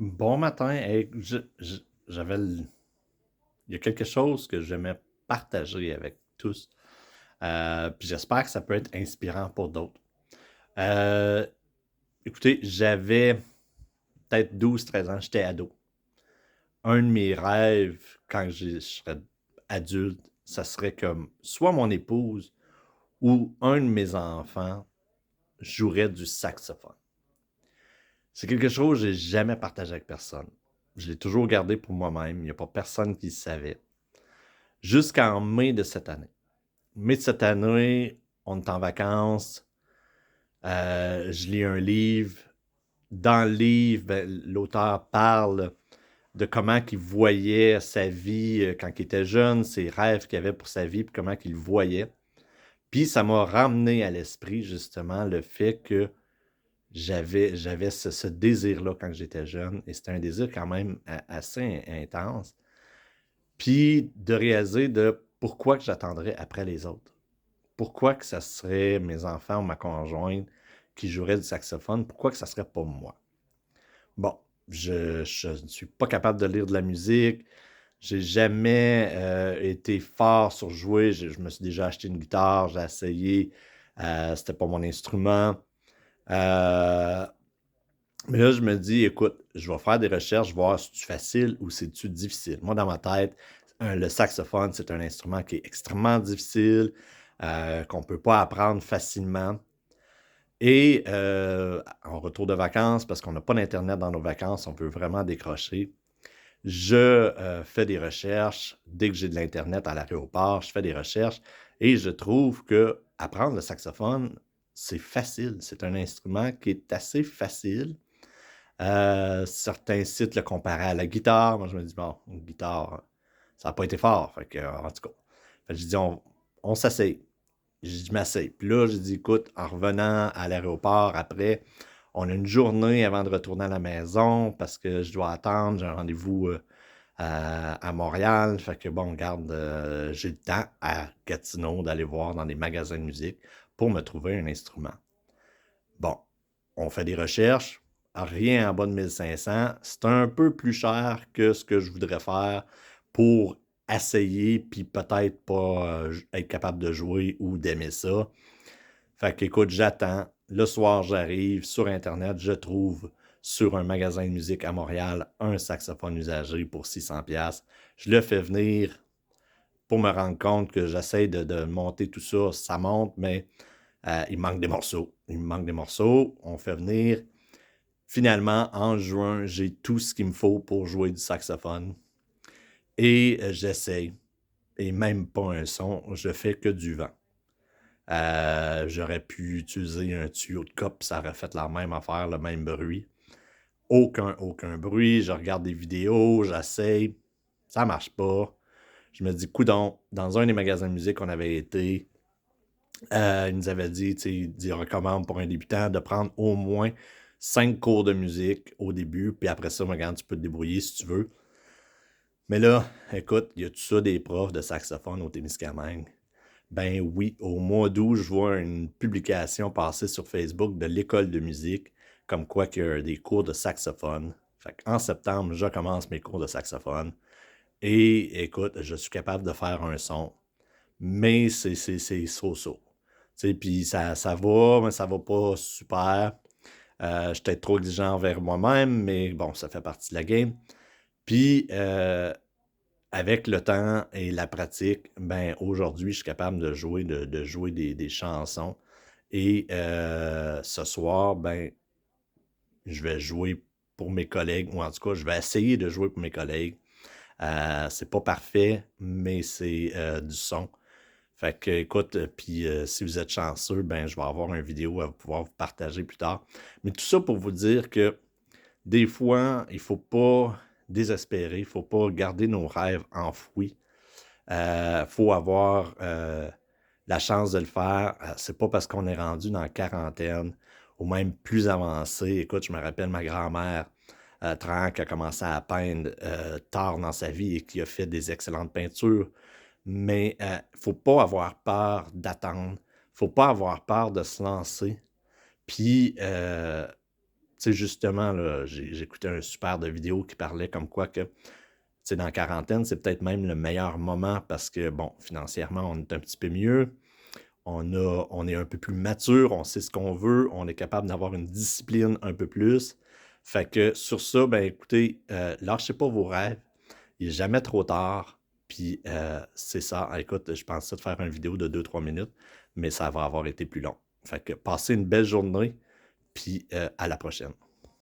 Bon matin, hey, j'avais il y a quelque chose que j'aimais partager avec tous. Puis j'espère que ça peut être inspirant pour d'autres. Euh, Écoutez, j'avais peut-être 12 13 ans, j'étais ado. Un de mes rêves quand je serais adulte, ça serait comme soit mon épouse ou un de mes enfants jouerait du saxophone. C'est quelque chose que j'ai jamais partagé avec personne. Je l'ai toujours gardé pour moi-même. Il n'y a pas personne qui le savait. Jusqu'en mai de cette année. Mai de cette année, on est en vacances. Je lis un livre. Dans le livre, l'auteur parle de comment il voyait sa vie quand il était jeune, ses rêves qu'il avait pour sa vie, puis comment il le voyait. Puis ça m'a ramené à l'esprit justement le fait que j'avais ce désir-là quand j'étais jeune, et c'était un désir quand même assez intense. Puis de réaliser de pourquoi que j'attendrais après les autres. Pourquoi que ça serait mes enfants ou ma conjointe qui joueraient du saxophone? Pourquoi que ça serait pas moi? Bon, je ne suis pas capable de lire de la musique. J'ai jamais été fort sur jouer. Je me suis déjà acheté une guitare, j'ai essayé. C'était pas mon instrument. Euh, mais là, je me dis, écoute, je vais faire des recherches, voir si c'est facile ou si c'est difficile. Moi, dans ma tête, le saxophone, c'est un instrument qui est extrêmement difficile, qu'on ne peut pas apprendre facilement. Et en retour de vacances, parce qu'on n'a pas d'Internet dans nos vacances, on peut vraiment décrocher. Je fais des recherches. Dès que j'ai de l'Internet à l'aéroport, je fais des recherches et je trouve que apprendre le saxophone, c'est facile. C'est un instrument qui est assez facile. Certains sites le comparaient à la guitare. Moi, je me dis, bon, une guitare, ça n'a pas été fort. Fait que, en tout cas, fait que je dis, on s'essaye. Je m'asseye. Puis là, j'ai dit, écoute, en revenant à l'aéroport après, on a une journée avant de retourner à la maison parce que je dois attendre. J'ai un rendez-vous à Montréal. Fait que bon, regarde, j'ai le temps à Gatineau d'aller voir dans des magasins de musique pour me trouver un instrument. Bon, on fait des recherches, rien en bas de 1500. C'est un peu plus cher que ce que je voudrais faire pour essayer, puis peut-être pas être capable de jouer ou d'aimer ça. Fait qu'écoute, j'attends. Le soir, j'arrive sur Internet, je trouve sur un magasin de musique à Montréal un saxophone usagé pour 600$. Je le fais venir pour me rendre compte que j'essaie de monter tout ça. Ça monte, mais il manque des morceaux. Il me manque des morceaux. On fait venir. Finalement, en juin, j'ai tout ce qu'il me faut pour jouer du saxophone. Et j'essaie. Et même pas un son. Je fais que du vent. J'aurais pu utiliser un tuyau de cop, ça aurait fait la même affaire, le même bruit. Aucun bruit. Je regarde des vidéos, j'essaye. Ça marche pas. Je me dis, coudonc, dans un des magasins de musique qu'on avait été, il nous avait dit, tu sais, il recommande pour un débutant de prendre au moins 5 cours de musique au début, puis après ça, regarde, tu peux te débrouiller si tu veux. Mais là, écoute, il y a tout ça des profs de saxophone au Témiscamingue. Ben oui, au mois d'août, je vois une publication passer sur Facebook de l'école de musique, comme quoi qu'il y a des cours de saxophone. Fait qu'en septembre, je commence mes cours de saxophone. Et écoute, je suis capable de faire un son, mais c'est so-so. Tu sais, puis ça va, mais ça va pas super. Je suis peut-être trop exigeant envers moi-même, mais bon, ça fait partie de la game. Puis, avec le temps et la pratique, ben aujourd'hui, je suis capable de jouer des chansons. Et ce soir, ben, je vais jouer pour mes collègues, ou en tout cas, je vais essayer de jouer pour mes collègues. C'est pas parfait, mais c'est du son. Fait que, écoute, puis si vous êtes chanceux, ben, je vais avoir une vidéo à pouvoir vous partager plus tard. Mais tout ça pour vous dire que des fois, il faut pas désespérer, il faut pas garder nos rêves enfouis. Faut avoir la chance de le faire. C'est pas parce qu'on est rendu dans la quarantaine ou même plus avancé. Écoute, je me rappelle ma grand-mère, 30 qui a commencé à peindre tard dans sa vie et qui a fait des excellentes peintures. Mais faut pas avoir peur d'attendre. Faut pas avoir peur de se lancer. Puis, sais, justement, là, j'écoutais un super de vidéo qui parlait comme quoi que, tu sais, dans la quarantaine, c'est peut-être même le meilleur moment parce que, bon, financièrement, on est un petit peu mieux. On est un peu plus mature, on sait ce qu'on veut, on est capable d'avoir une discipline un peu plus. Fait que sur ça, ben écoutez, lâchez pas vos rêves. Il n'est jamais trop tard. Puis c'est ça. Écoute, je pensais de faire une vidéo de 2-3 minutes, mais ça va avoir été plus long. Fait que passez une belle journée, puis à la prochaine.